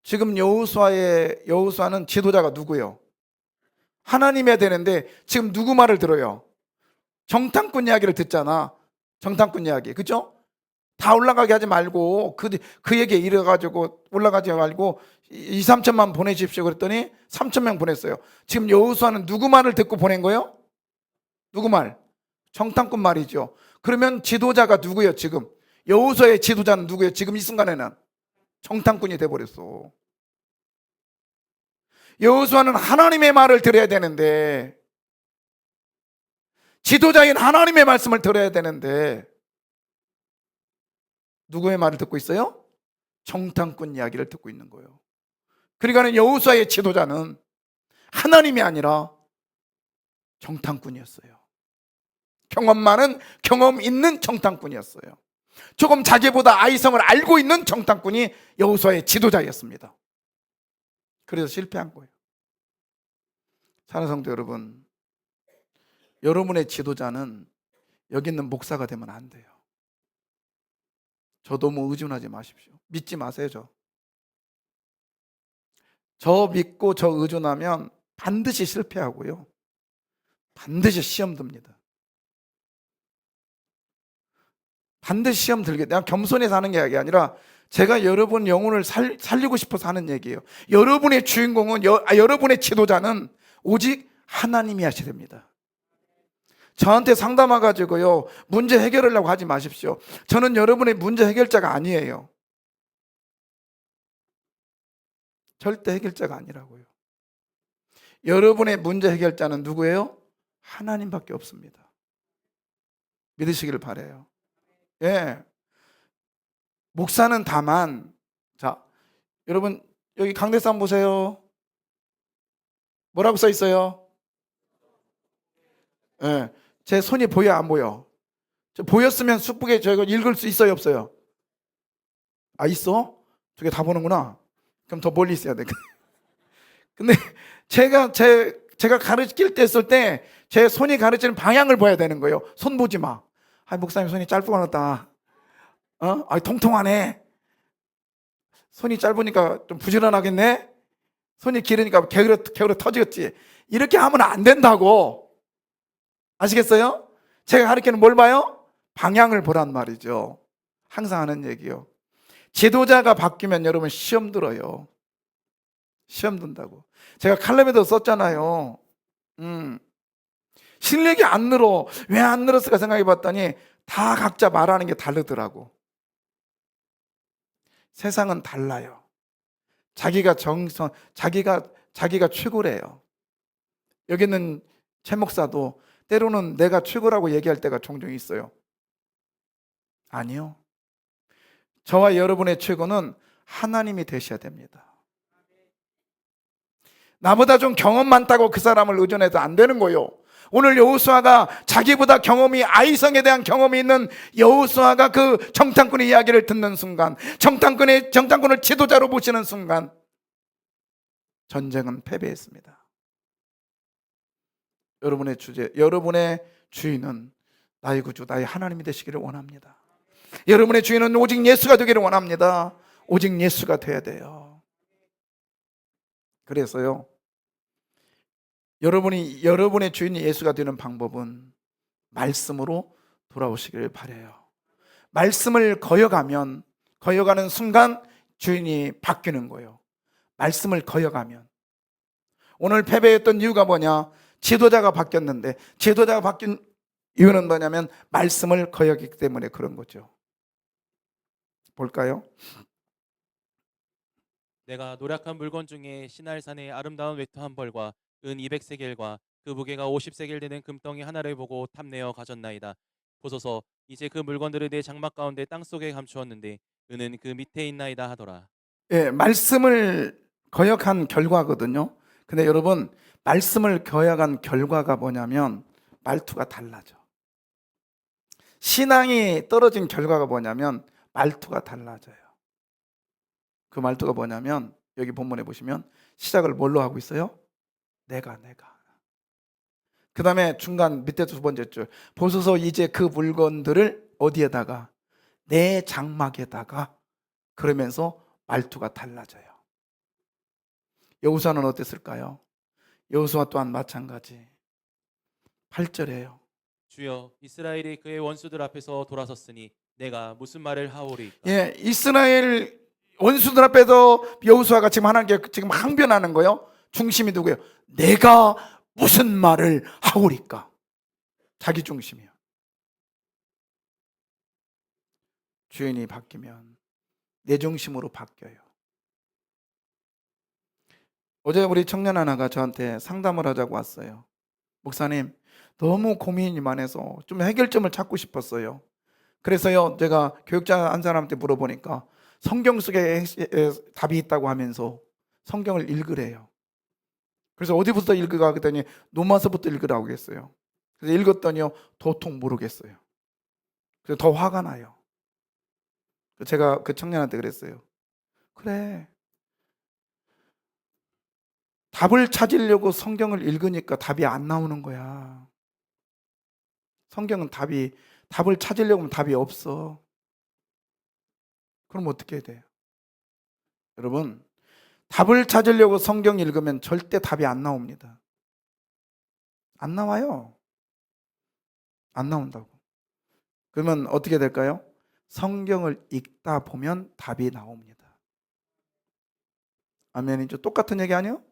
지금 여호수아는 지도자가 누구예요? 하나님이어야 되는데 지금 누구 말을 들어요? 정탐꾼 이야기를 듣잖아. 정탐꾼 이야기, 그죠? 다 올라가게 하지 말고 그에게 이래가지고 올라가지 말고 2, 3천만 보내십시오. 그랬더니 3천 명 보냈어요. 지금 여호수아는 누구 말을 듣고 보낸 거예요? 누구 말? 정탐꾼 말이죠. 그러면 지도자가 누구예요? 지금 여호수아의 지도자는 누구예요? 지금 이 순간에는 정탐꾼이 돼버렸어. 여호수아는 하나님의 말을 들어야 되는데, 지도자인 하나님의 말씀을 들어야 되는데 누구의 말을 듣고 있어요? 정탐꾼 이야기를 듣고 있는 거예요. 그러니까 여호수아의 지도자는 하나님이 아니라 정탐꾼이었어요. 경험 많은, 경험 있는 정탐꾼이었어요. 조금 자기보다 아이성을 알고 있는 정탐꾼이 여호수아의 지도자였습니다. 그래서 실패한 거예요. 사랑하는 성도 여러분, 여러분의 지도자는 여기 있는 목사가 되면 안 돼요. 저 너무 의존하지 마십시오. 믿지 마세요. 저 믿고 저 의존하면 반드시 실패하고요, 반드시 시험 듭니다. 반드시 시험 들게. 내가 겸손해서 하는 게 아니라 제가 여러분 영혼을 살리고 싶어서 하는 얘기예요. 여러분의 주인공은 여러분의 지도자는 오직 하나님이 하셔야 됩니다. 저한테 상담와가지고요 문제 해결하려고 하지 마십시오. 저는 여러분의 문제 해결자가 아니에요. 절대 해결자가 아니라고요. 여러분의 문제 해결자는 누구예요? 하나님밖에 없습니다. 믿으시기를 바라요. 예. 목사는 다만, 자, 여러분 여기 강대상 보세요. 뭐라고 써 있어요? 예. 제 손이 보여 안 보여? 보였으면 숙북에 저거 읽을 수 있어요 없어요? 아, 있어? 두 개 다 보는구나. 그럼 더 멀리 있어야 돼. 근데 제가 가르칠 때 했을 때 제 손이 가르치는 방향을 봐야 되는 거예요. 손 보지 마. 아, 목사님 손이 짧고 하다. 아, 통통하네. 손이 짧으니까 좀 부지런하겠네. 손이 길으니까 게으르 터지겠지. 이렇게 하면 안 된다고. 아시겠어요? 제가 가르치는 뭘 봐요? 방향을 보란 말이죠. 항상 하는 얘기요. 지도자가 바뀌면 여러분 시험 들어요. 시험 든다고. 제가 칼럼에도 썼잖아요. 실력이 안 늘어. 왜 안 늘었을까 생각해 봤더니 다 각자 말하는 게 다르더라고. 세상은 달라요. 자기가 최고래요. 여기 있는 최 목사도 때로는 내가 최고라고 얘기할 때가 종종 있어요. 아니요. 저와 여러분의 최고는 하나님이 되셔야 됩니다. 나보다 좀 경험 많다고 그 사람을 의존해도 안 되는 거요. 오늘 여호수아가 자기보다 아이성에 대한 경험이 있는 여호수아가 그 정탐꾼의 이야기를 듣는 순간, 정탐꾼을 지도자로 보시는 순간 전쟁은 패배했습니다. 여러분의 주인은 나의 구주, 나의 하나님이 되시기를 원합니다. 여러분의 주인은 오직 예수가 되기를 원합니다. 오직 예수가 돼야 돼요. 그래서요, 여러분의 주인이 예수가 되는 방법은 말씀으로 돌아오시길 바라요. 말씀을 거여가는 순간 주인이 바뀌는 거예요. 말씀을 거여가면. 오늘 패배했던 이유가 뭐냐? 지도자가 바뀌었는데, 지도자가 바뀐 이유는 뭐냐면 말씀을 거여기 때문에 그런 거죠. 볼까요? 내가 노력한 물건 중에 시날산의 아름다운 외투 한 벌과 은 200세겔과 그 무게가 50세겔 되는 금덩이 하나를 보고 탐내어 가졌나이다. 보소서, 이제 그 물건들을 내 장막 가운데 땅속에 감추었는데 은은 그 밑에 있나이다 하더라. 예, 말씀을 거역한 결과거든요. 근데 여러분, 말씀을 거역한 결과가 뭐냐면 말투가 달라져. 신앙이 떨어진 결과가 뭐냐면 말투가 달라져요. 그 말투가 뭐냐면 여기 본문에 보시면 시작을 뭘로 하고 있어요? 내가. 그 다음에 중간 밑에 두 번째 줄, 보소서 이제 그 물건들을 어디에다가? 내 장막에다가. 그러면서 말투가 달라져요. 여호수아는 어땠을까요? 여호수아 또한 마찬가지. 8절에요. 주여, 이스라엘이 그의 원수들 앞에서 돌아섰으니 내가 무슨 말을 하오리까? 예, 이스라엘 원수들 앞에서 여호수아가 지금 하는 게 지금 항변하는 거예요. 중심이 누구예요? 내가 무슨 말을 하오리까? 자기 중심이에요. 주인이 바뀌면 내 중심으로 바뀌어요. 어제 우리 청년 하나가 저한테 상담을 하자고 왔어요. 목사님, 너무 고민이 많아서 좀 해결점을 찾고 싶었어요. 그래서요, 제가 교육자 한 사람한테 물어보니까 성경 속에 답이 있다고 하면서 성경을 읽으래요. 그래서 어디부터 읽으라 그랬더니 로마서부터 읽으라고 했어요. 그래서 읽었더니요, 도통 모르겠어요. 그래서 더 화가 나요. 제가 그 청년한테 그랬어요. 그래, 답을 찾으려고 성경을 읽으니까 답이 안 나오는 거야. 성경은 답을 찾으려고 하면 답이 없어. 그럼 어떻게 해야 돼요? 여러분, 답을 찾으려고 성경 읽으면 절대 답이 안 나옵니다. 안 나와요. 안 나온다고. 그러면 어떻게 될까요? 성경을 읽다 보면 답이 나옵니다. 아멘이죠. 똑같은 얘기 아니에요?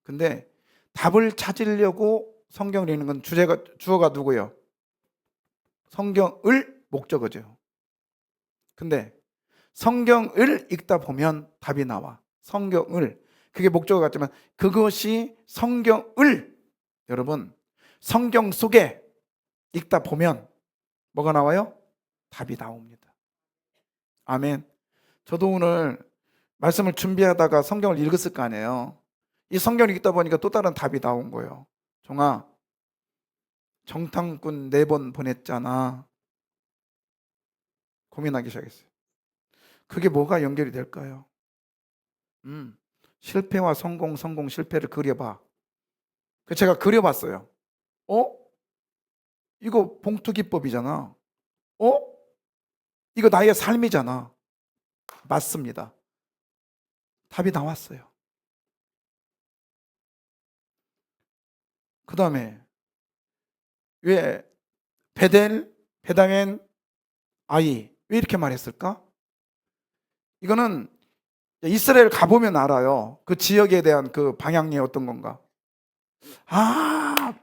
근데 답을 찾으려고 성경을 읽는 건 주어가 누구예요? 성경을 목적어죠. 근데 성경을 읽다 보면 답이 나와. 성경을. 그게 목적어 같지만 그것이 성경을, 여러분, 성경 속에 읽다 보면 뭐가 나와요? 답이 나옵니다. 아멘. 저도 오늘 말씀을 준비하다가 성경을 읽었을 거 아니에요. 이 성경을 읽다 보니까 또 다른 답이 나온 거예요. 종아, 정탐꾼 4번 보냈잖아. 고민하기 시작했어요. 그게 뭐가 연결이 될까요? 실패와 성공, 성공, 실패를 그려봐. 그 제가 그려봤어요. 이거 봉투기법이잖아. 이거 나의 삶이잖아. 맞습니다. 답이 나왔어요. 그 다음에 왜 베당엔 아이 왜 이렇게 말했을까? 이거는 이스라엘 가보면 알아요. 그 지역에 대한 그 방향이 어떤 건가.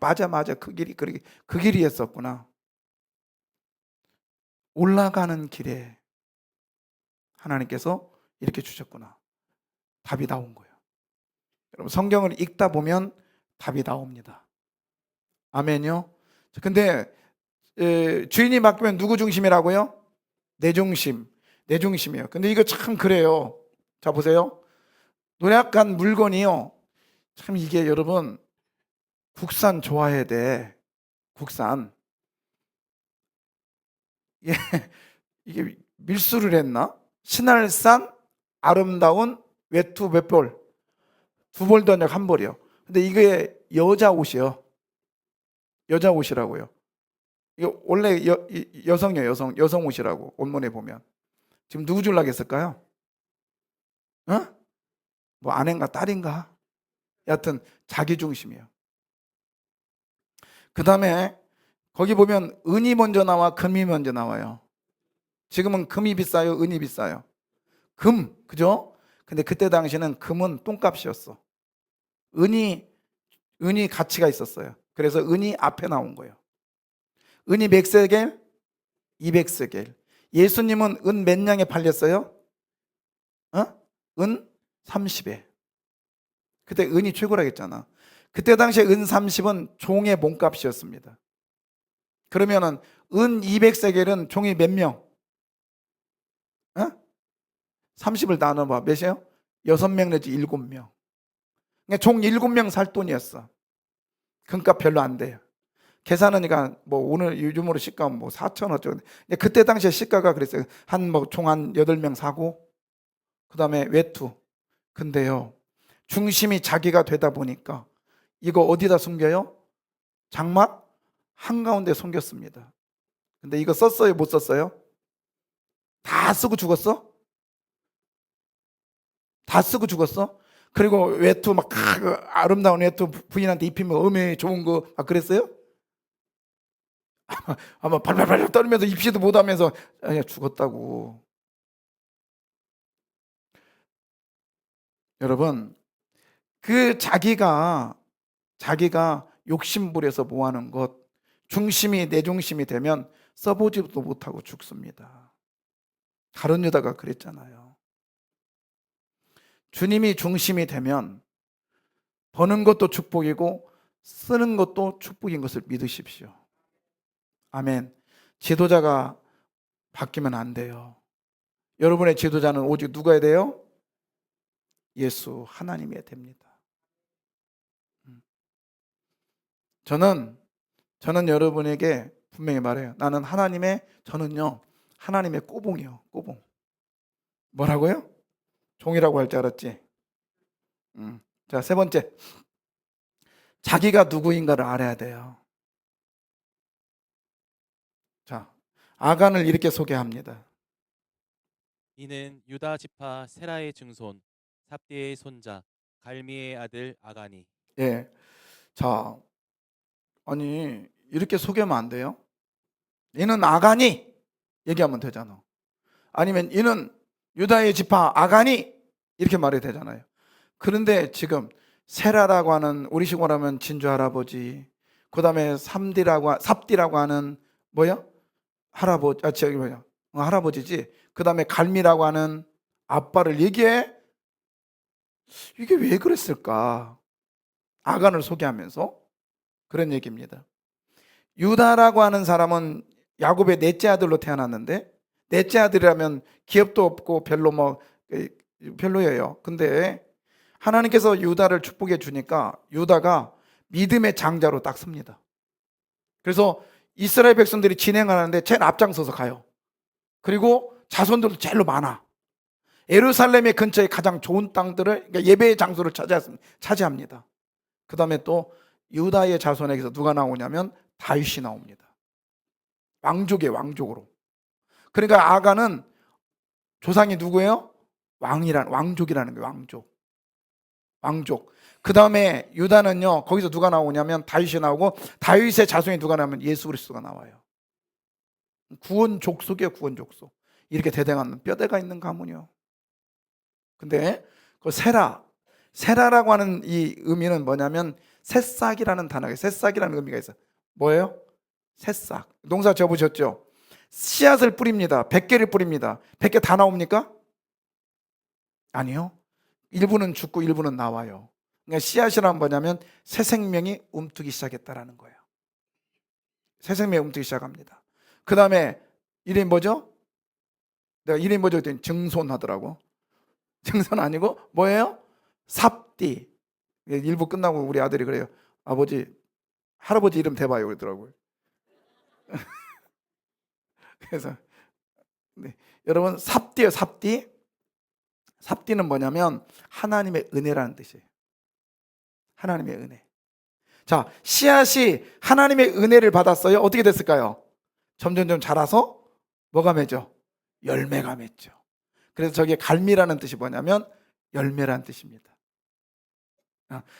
맞아. 그 길이었었구나. 올라가는 길에 하나님께서 이렇게 주셨구나. 답이 나온 거예요. 여러분 성경을 읽다 보면 답이 나옵니다. 아멘요. 근데 주인이 바뀌면 누구 중심이라고요? 내 중심이에요. 근데 이거 참 그래요. 자 보세요. 노약한 물건이요. 참 이게 여러분 국산 좋아해야 돼. 국산. 이게 밀수를 했나? 신할산 아름다운 외투 몇 벌? 2벌도 아니라 1벌이요. 근데 이게 여자 옷이요. 여자 옷이라고요. 이거 원래 여성이에요. 여성 옷이라고 원문에 보면. 지금 누구 줄라고 했을까요? 뭐 아내인가 딸인가? 여하튼 자기 중심이에요. 그 다음에 거기 보면 은이 먼저 나와 금이 먼저 나와요. 지금은 금이 비싸요? 은이 비싸요? 금, 그죠? 근데 그때 당시에는 금은 똥값이었어. 은이 가치가 있었어요. 그래서 은이 앞에 나온 거예요. 은이 100세겔, 200세겔. 예수님은 은 몇 냥에 팔렸어요? 은 30에. 그때 은이 최고라고 했잖아. 그때 당시에 은 30은 종의 몸값이었습니다. 그러면은 은 200세겔은 종이 몇 명? 30을 나눠봐. 몇이에요? 6명 내지 7명. 그러니까 종 7명 살 돈이었어. 금값 별로 안 돼요. 계산하니까 뭐 오늘 요즘으로 시가 뭐 4천 어쩌고. 그때 당시에 시가가 그랬어요. 총 한 8명 사고 그다음에 외투. 근데요. 중심이 자기가 되다 보니까 이거 어디다 숨겨요? 장막 한가운데 숨겼습니다. 근데 이거 썼어요? 못 썼어요? 다 쓰고 죽었어? 다 쓰고 죽었어? 그리고 외투 막 아름다운 외투 부인한테 입히면 어메 좋은 거 막 그랬어요? 아마 발발발 떨면서 입시도 못하면서 죽었다고. 여러분 그 자기가 욕심부려서 모아는 것 중심이 내 중심이 되면 써보지도 못하고 죽습니다. 다른 여자가 그랬잖아요. 주님이 중심이 되면 버는 것도 축복이고 쓰는 것도 축복인 것을 믿으십시오. 아멘. 지도자가 바뀌면 안 돼요. 여러분의 지도자는 오직 누가 돼요? 예수 하나님이 됩니다. 저는 여러분에게 분명히 말해요. 저는요 하나님의 꼬봉이요. 꼬봉. 뭐라고요? 종이라고 할 줄 알았지? 자, 3번째. 자기가 누구인가를 알아야 돼요. 자, 아간을 이렇게 소개합니다. 이는 유다 지파 세라의 증손 삽디의 손자 갈미의 아들 아가니. 예. 자, 아니 이렇게 소개하면 안 돼요? 이는 아간이 얘기하면 되잖아. 아니면 이는 유다의 지파 아간이 이렇게 말해야 되잖아요. 그런데 지금 세라라고 하는 우리 식으로 하면 진주 할아버지, 그 다음에 삽디라고 하는 뭐야? 할아버지지. 그 다음에 갈미라고 하는 아빠를 얘기해. 이게 왜 그랬을까? 아간을 소개하면서 그런 얘기입니다. 유다라고 하는 사람은 야곱의 넷째 아들로 태어났는데, 넷째 아들이라면 기업도 없고 별로 별로예요. 근데 하나님께서 유다를 축복해 주니까 유다가 믿음의 장자로 딱 섭니다. 그래서 이스라엘 백성들이 진행하는데 제일 앞장서서 가요. 그리고 자손들도 제일로 많아. 예루살렘의 근처에 가장 좋은 땅들을, 그러니까 예배의 장소를 차지합니다. 그 다음에 또 유다의 자손에게서 누가 나오냐면 다윗이 나옵니다. 왕족으로. 그러니까 아가는 조상이 누구예요? 왕족이라는 거예요. 왕족. 그 다음에 유다는요, 거기서 누가 나오냐면 다윗이 나오고, 다윗의 자손이 누가 나오면 예수 그리스도가 나와요. 구원 족속이에요. 구원 족속. 이렇게 대등한 뼈대가 있는 가문이요. 근데 그 세라라고 하는 이 의미는 뭐냐면 새싹이라는 단어가, 새싹이라는 의미가 있어요. 뭐예요? 새싹. 농사 지어보셨죠? 씨앗을 뿌립니다. 100개를 뿌립니다. 100개 다 나옵니까? 아니요. 일부는 죽고 일부는 나와요. 그러니까 씨앗이란 뭐냐면 새 생명이 움트기 시작했다라는 거예요. 새 생명이 움트기 시작합니다. 그 다음에 이름이 뭐죠? 내가 이름이 뭐죠? 그랬더니 증손하더라고. 증손 아니고 뭐예요? 삽띠. 일부 끝나고 우리 아들이 그래요. 아버지, 할아버지 이름 대봐요 그러더라고요. 그래서 네. 여러분, 삽띠예요. 삽띠. 삽띠는 뭐냐면 하나님의 은혜라는 뜻이에요. 하나님의 은혜. 자, 씨앗이 하나님의 은혜를 받았어요. 어떻게 됐을까요? 점점점 자라서 뭐가 맺죠? 열매가 맺죠. 그래서 저게 갈미라는 뜻이 뭐냐면 열매라는 뜻입니다.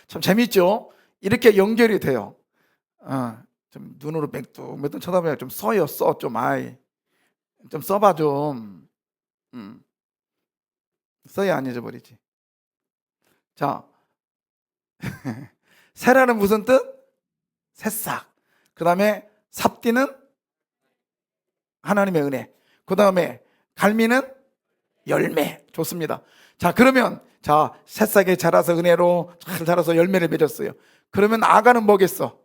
참 재밌죠? 이렇게 연결이 돼요. 좀 눈으로 맹뚱맹뚱 쳐다보면 좀 써요. 좀 좀 써봐 좀. 써야 안 잊어버리지. 자, 세라는 무슨 뜻? 새싹. 그 다음에 삽띠는 하나님의 은혜. 그 다음에 갈미는 열매. 좋습니다. 자, 그러면 새싹이 자라서 은혜로 잘 자라서 열매를 맺었어요. 그러면 아가는 뭐겠어?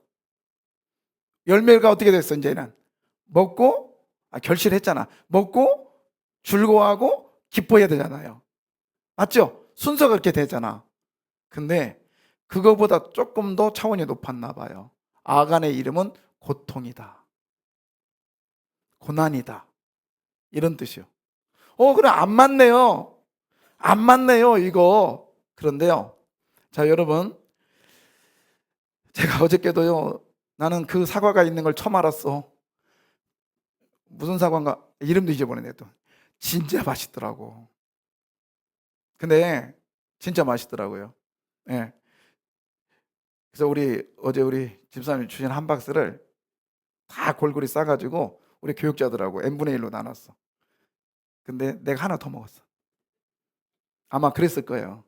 열매가 어떻게 됐어? 이제는 먹고 결실했잖아. 먹고 즐거워하고 기뻐해야 되잖아요. 맞죠? 순서가 그렇게 되잖아. 근데 그거보다 조금 더 차원이 높았나 봐요. 아간의 이름은 고통이다, 고난이다, 이런 뜻이요. 그럼 안 맞네요 이거. 그런데요, 자 여러분, 제가 어저께도요, 나는 그 사과가 있는 걸 처음 알았어. 무슨 사과인가 이름도 잊어버리네. 또 진짜 맛있더라고. 근데 진짜 맛있더라고요. 예. 그래서 어제 우리 집사님이 주신 한 박스를 다 골고루 싸가지고 우리 교육자들하고 n분의 1로 나눴어. 근데 내가 하나 더 먹었어. 아마 그랬을 거예요.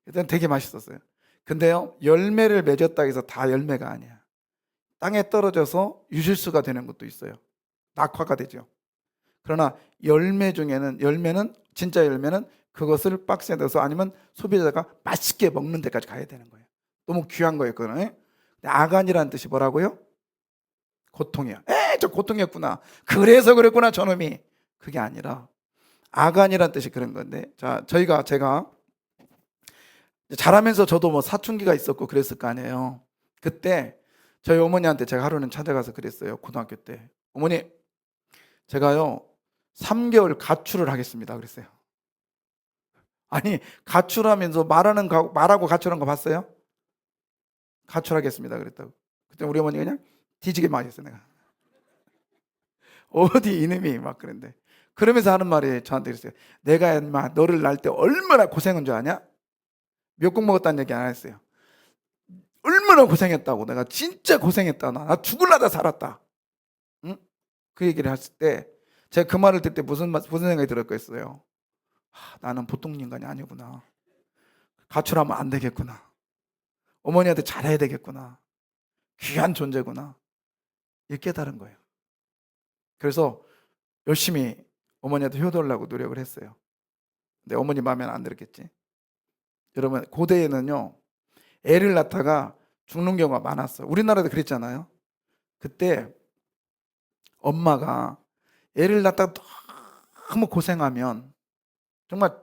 일단 되게 맛있었어요. 근데요, 열매를 맺었다 해서 다 열매가 아니야. 땅에 떨어져서 유실수가 되는 것도 있어요. 낙화가 되죠. 그러나 열매는 진짜 열매는 그것을 박스에 넣어서 아니면 소비자가 맛있게 먹는 데까지 가야 되는 거예요. 너무 귀한 거예요, 그거는. 아간이라는 뜻이 뭐라고요? 고통이야. 저 고통이었구나. 그래서 그랬구나, 저놈이. 그게 아니라 아간이라는 뜻이 그런 건데, 자, 제가 자라면서 저도 뭐 사춘기가 있었고 그랬을 거 아니에요. 그때 저희 어머니한테 제가 하루는 찾아가서 그랬어요. 고등학교 때. 어머니, 제가요 3개월 가출을 하겠습니다 그랬어요. 아니, 가출하면서 말하고 가출한 거 봤어요? 가출하겠습니다 그랬다고. 그때 우리 어머니가 그냥 뒤지게 맞았어요. 내가 어디 이놈이 막 그랬는데, 그러면서 하는 말이 저한테 그랬어요. 내가 인마 너를 낳을 때 얼마나 고생한 줄 아냐? 미역국 먹었다는 얘기 안 했어요. 얼마나 고생했다고. 내가 진짜 고생했다. 나 죽을라다 살았다. 응? 그 얘기를 했을 때 제가 그 말을 듣을 때 무슨 생각이 들었겠어요? 나는 보통 인간이 아니구나. 가출하면 안 되겠구나. 어머니한테 잘해야 되겠구나. 귀한 존재구나. 이렇게 깨달은 거예요. 그래서 열심히 어머니한테 효도하려고 노력을 했어요. 근데 어머니 마음에는 안 들었겠지. 여러분, 고대에는요, 애를 낳다가 죽는 경우가 많았어요. 우리나라도 그랬잖아요. 그때 엄마가 애를 낳다가 너무 고생하면 정말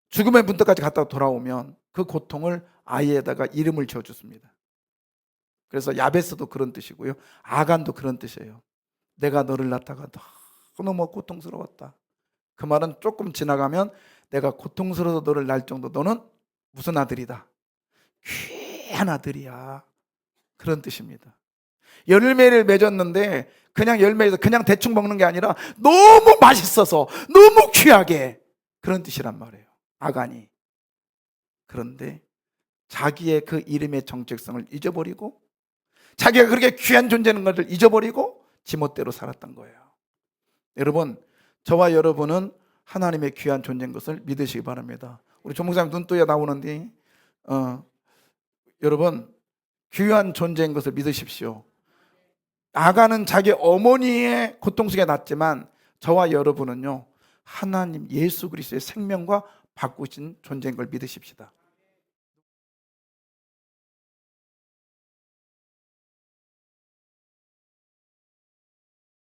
죽음의 문턱까지 갔다 돌아오면 그 고통을 아이에다가 이름을 지어줬습니다. 그래서 야베스도 그런 뜻이고요, 아간도 그런 뜻이에요. 내가 너를 낳다가 너무 고통스러웠다. 그 말은 조금 지나가면 내가 고통스러워서 너를 낳을 정도 너는 무슨 아들이다, 귀한 아들이야, 그런 뜻입니다. 열매를 맺었는데 그냥 열매에서 그냥 대충 먹는 게 아니라 너무 맛있어서 너무 귀하게, 그런 뜻이란 말이에요, 아간이. 그런데 자기의 그 이름의 정체성을 잊어버리고 자기가 그렇게 귀한 존재인 것을 잊어버리고 지멋대로 살았던 거예요. 여러분, 저와 여러분은 하나님의 귀한 존재인 것을 믿으시기 바랍니다. 우리 조목사님 눈뜨여 나오는데 여러분, 귀한 존재인 것을 믿으십시오. 아가는 자기 어머니의 고통 속에 났지만 저와 여러분은요, 하나님 예수 그리스도의 생명과 바꾸신 존재인 걸 믿으십시다.